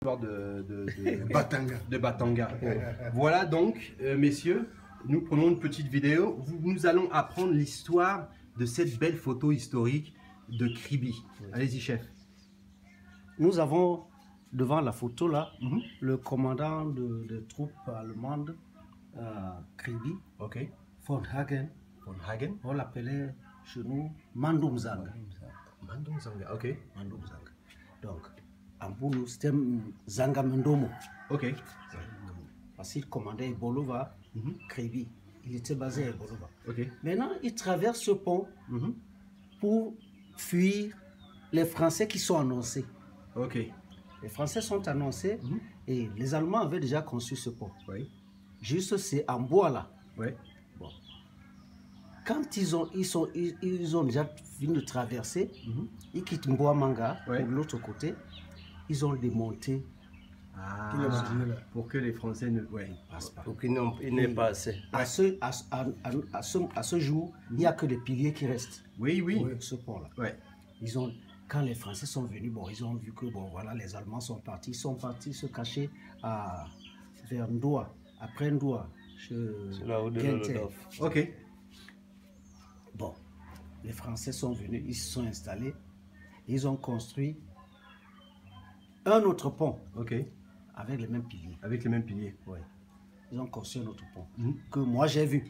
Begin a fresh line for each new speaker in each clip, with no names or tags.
l'histoire de
Batanga.
de Batanga. Voilà donc, messieurs, nous prenons une petite vidéo. Nous allons apprendre l'histoire de cette belle photo historique de Kribi. Allez-y, chef.
Nous avons devant la photo là le commandant de troupes allemandes, Kribi,
Ok.
von Hagen.
Von Hagen.
On l'appelait chez nous Mandumzanga.
Mandumzanga, ok.
Mandumzanga. Donc, en Boulou, c'était Zanga Mendomo.
Ok.
Parce qu'il commandait Bolova, Kribi. Il était basé à Bolova.
Ok.
Maintenant, il traverse ce pont pour fuir les Français qui sont annoncés.
Ok.
Les Français sont annoncés et les Allemands avaient déjà conçu ce pont.
Oui.
Juste, c'est en bois là.
Oui.
Bon. Quand ils ont déjà fini de traverser, ils quittent Mboamanga pour l'autre côté, ils ont démonté.
Ah, pour que les Français ne passent pas.
Pour qu'il n'ait pas assez.
À ce jour, il n'y a que les piliers qui restent.
Oui, oui.
Ce pont-là.
Ouais.
Quand les Français sont venus, bon, ils ont vu que voilà, les Allemands sont partis. Ils sont partis se cacher vers Ndoua, après Ndoua,
là où
Ok.
Bon, les Français sont venus, ils se sont installés. Ils ont construit un autre pont.
Ok.
Avec les mêmes piliers.
Avec les mêmes piliers.
Oui. Ils ont construit un autre pont que moi j'ai vu.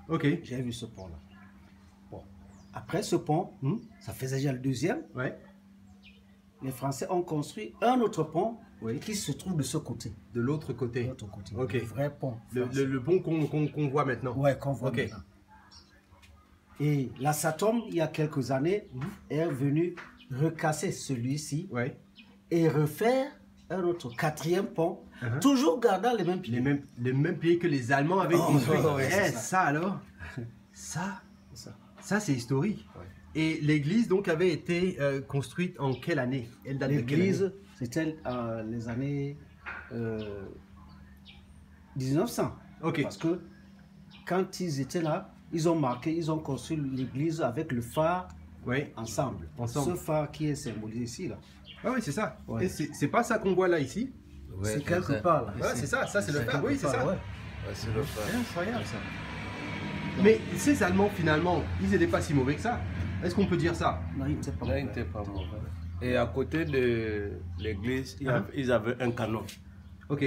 Ok.
J'ai vu ce pont-là. Bon. Après ce pont, ça faisait déjà le deuxième.
Ouais.
Les Français ont construit un autre pont qui se trouve de ce côté.
De l'autre côté.
De l'autre côté.
Ok.
Le vrai pont.
Le pont qu'on voit maintenant.
Ouais, qu'on voit maintenant. Et la Satom, il y a quelques années, est venue recasser celui-ci et refaire un autre quatrième pont, toujours gardant les mêmes piliers.
Les mêmes piliers que les Allemands avaient construits. Ça alors, ça c'est historique. Ouais. Et l'église donc avait été construite en quelle année?
L'église, c'était les années 1900.
Ok.
Parce que quand ils étaient là, ils ont construit l'église avec le phare ensemble. Ce phare qui est symbolisé ici là.
Ah oui, c'est ça. Ouais. C'est pas ça qu'on voit là ici.
C'est quelque part là.
Ouais, c'est ça c'est le phare. Oui, c'est ça.
Ouais, c'est le phare.
C'est incroyable ça. Mais ces Allemands finalement, ils n'étaient pas si mauvais que ça. Est-ce qu'on peut dire ça?
Non, ils n'étaient pas mauvais.
Et à côté de l'église, ils avaient un canon.
Ok.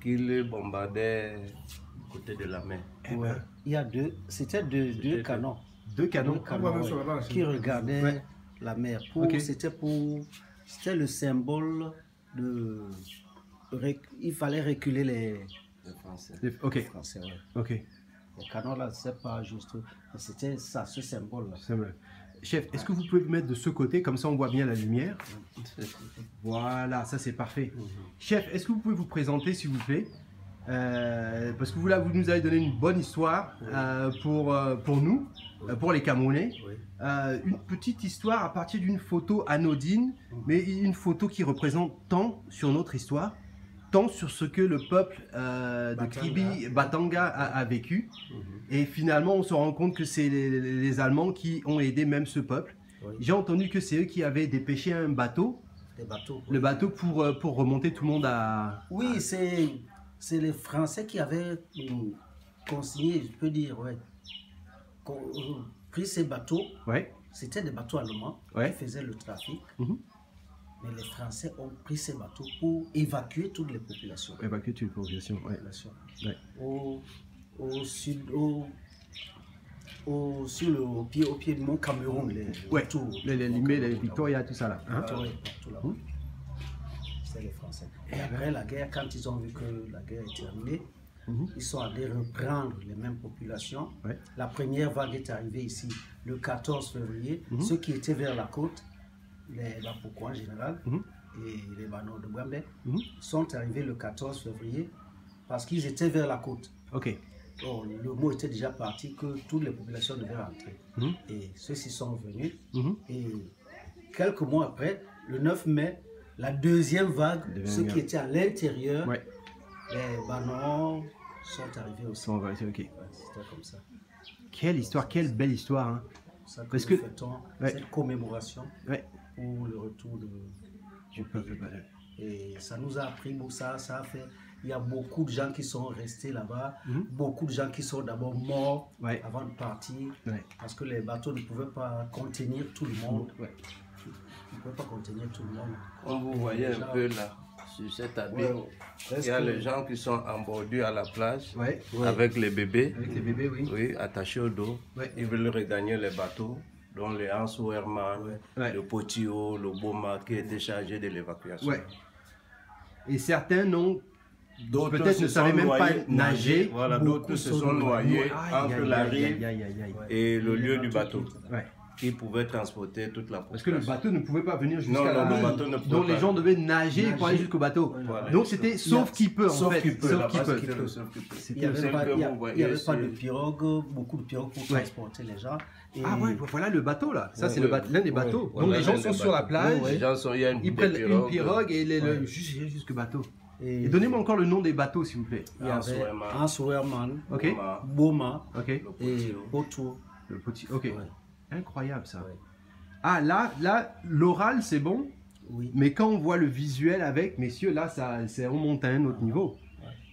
Qu'ils bombardaient à côté de la mer.
Ouais. Il y a c'était deux canons.
Deux canons
qui regardaient la mer. C'était le symbole de... Il fallait reculer les
Français.
Ok.
Français,
ok.
Les canons là, c'est pas juste... C'était ça, ce symbole là.
Chef, est-ce que vous pouvez vous mettre de ce côté, comme ça on voit bien la lumière? Voilà, ça c'est parfait. Chef, est-ce que vous pouvez vous présenter s'il vous plaît? Parce que vous nous avez donné une bonne histoire pour nous, pour les Camerounais. Une petite histoire à partir d'une photo anodine, mais une photo qui représente tant sur notre histoire, tant sur ce que le peuple de Kribi, Batanga a vécu. Et finalement, on se rend compte que c'est les Allemands qui ont aidé même ce peuple. J'ai entendu que c'est eux qui avaient dépêché un bateau. Le bateau pour remonter tout le monde à...
Oui, c'est les Français qui avaient consigné, je peux dire, pris ces bateaux. C'était des bateaux allemands qui faisaient le trafic. Mais les Français ont pris ces bateaux pour évacuer toutes les populations.
Évacuer toutes les populations,
au pied du mont Cameroun.
Les Victoria, tout ça là.
C'est les Français. Et après la guerre, quand ils ont vu que la guerre est terminée, ils sont allés reprendre les mêmes populations. La première vague est arrivée ici le 14 février. Ceux qui étaient vers la côte, les Bapoukois en général, et les Bano de Bouambé, sont arrivés le 14 février parce qu'ils étaient vers la côte.
Ok.
Donc, le mot était déjà parti que toutes les populations devaient rentrer. Et ceux-ci sont venus. Et quelques mois après, le 9 mai, la deuxième vague, ceux qui étaient à l'intérieur, les Banons sont arrivés aussi.
Ok.
C'était comme ça.
Quelle histoire, quelle belle histoire. Hein.
Ça que nous fêtons cette commémoration pour le retour du peuple. Et ça nous a appris, ça a fait. Il y a beaucoup de gens qui sont restés là-bas, beaucoup de gens qui sont d'abord morts avant de partir, parce que les bateaux ne pouvaient pas contenir tout le monde. Ils ne pouvaient pas contenir tout le monde.
Comme vous voyez un peu là, sur cette abîme, il y a les gens qui sont en bordure à la plage, avec les bébés, oui, attachés au dos. Ils veulent regagner les bateaux, dont les Hans Wehrmann, le Potio, le Boma, qui étaient chargés de l'évacuation.
Et certains n'ont
d'autres
peut-être ne savaient même pas nager.
Voilà, d'autres se sont noyés entre la rive et le lieu du bateau. Qui pouvaient transporter toute la population.
Parce que le bateau ne pouvait pas venir jusqu'à la
le bateau ne pouvait
donc
pas.
les gens devaient nager pour aller jusqu'au bateau. Donc c'était sauf qui peut en fait. Sauf qui peut.
Il n'y avait pas de pirogue, beaucoup de pirogues pour transporter les gens. Et...
Ah ouais, voilà le bateau là. Ça c'est l'un des bateaux. Donc les gens sont sur la plage, ils prennent une pirogue et jusqu'au bateau. Et donnez-moi encore le nom des bateaux s'il vous plaît.
Il y avait Hans Wehrmann, Boma et Potio.
Le petit, incroyable ça. Ah là, l'oral c'est bon, mais quand on voit le visuel avec, messieurs, là, on monte à un autre niveau.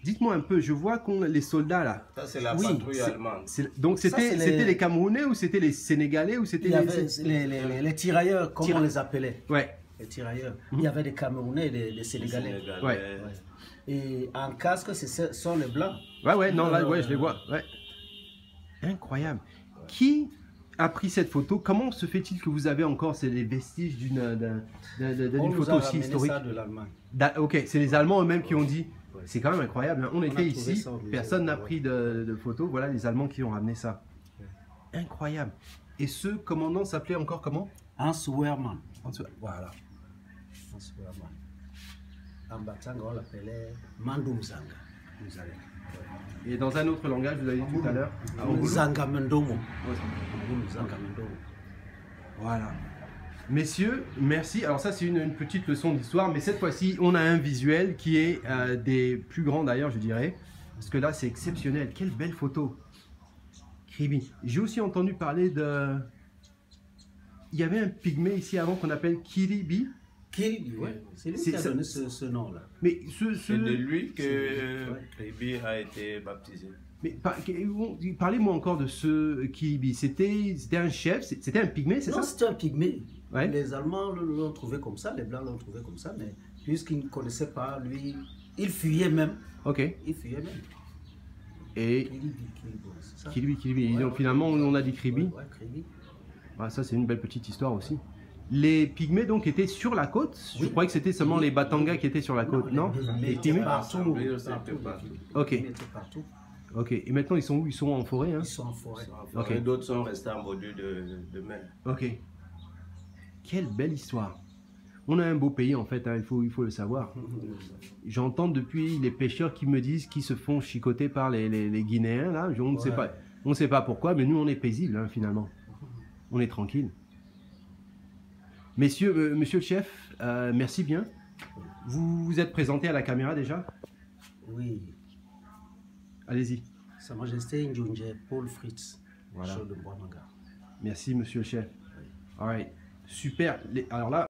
Dites-moi un peu, je vois qu'on les soldats là.
Ça c'est la patrouille allemande.
Donc c'était les Camerounais ou c'était les Sénégalais ou c'était
les tirailleurs, comme on les appelait.
Les
tirailleurs. Il y avait des Camerounais et des Sénégalais. Et en casque, ce sont les Blancs.
Non, là, je les vois. Incroyable. Qui a pris cette photo? Comment se fait-il que vous avez encore les vestiges d'une photo aussi historique?
Ça de l'Allemagne.
Ok, c'est les Allemands eux-mêmes qui ont dit. C'est quand même incroyable. Hein. On était ici, personne n'a pris de photos. Voilà les Allemands qui ont ramené ça. Incroyable. Et ce commandant s'appelait encore comment?
Hans Wehrmann.
Voilà.
Hans Wehrmann. En Batanga, on l'appelait Mandumzanga.
Et dans un autre langage, vous avez dit tout à l'heure,
Zangamendomo.
Voilà. Messieurs, merci. Alors ça, c'est une petite leçon d'histoire, mais cette fois-ci, on a un visuel qui est des plus grands d'ailleurs, je dirais. Parce que là, c'est exceptionnel. Quelle belle photo. Kribi. J'ai aussi entendu parler de... Il y avait un pygmée ici avant qu'on appelle Kiribi.
Kiribi, oui. C'est lui qui a donné ce nom-là.
Mais
c'est de lui que Kiribi a été baptisé.
Mais parlez-moi encore de ce Kiribi. C'était un chef, c'était un pygmée, c'est ça?
Non, c'était un pygmée. Les Allemands l'ont trouvé comme ça, les Blancs l'ont trouvé comme ça, mais puisqu'ils ne connaissaient pas, lui, il fuyait même. Il fuyait même.
Et Kiribi. Donc finalement, on a dit Kribi. Ça, c'est une belle petite histoire aussi. Les pygmées donc étaient sur la côte. Je croyais que c'était seulement les Batangas qui étaient sur la côte, non?
Les pygmées partout.
Ok. Et maintenant ils sont où? Ils sont en forêt, hein?
Ils sont en forêt.
Et d'autres sont restés en bordure de mer.
Ok. Quelle belle histoire. On a un beau pays en fait, hein, il faut le savoir. J'entends depuis les pêcheurs qui me disent qu'ils se font chicoter par les Guinéens là. On ne sait pas pourquoi, mais nous on est paisibles hein, finalement. On est tranquille. Monsieur le chef, merci bien. Vous vous êtes présenté à la caméra déjà?
Oui.
Allez-y.
Sa Majesté Ndjounje Paul Fritz.
Voilà.
De Bois-Manga.
Merci monsieur le chef. All right. Super. Alors là,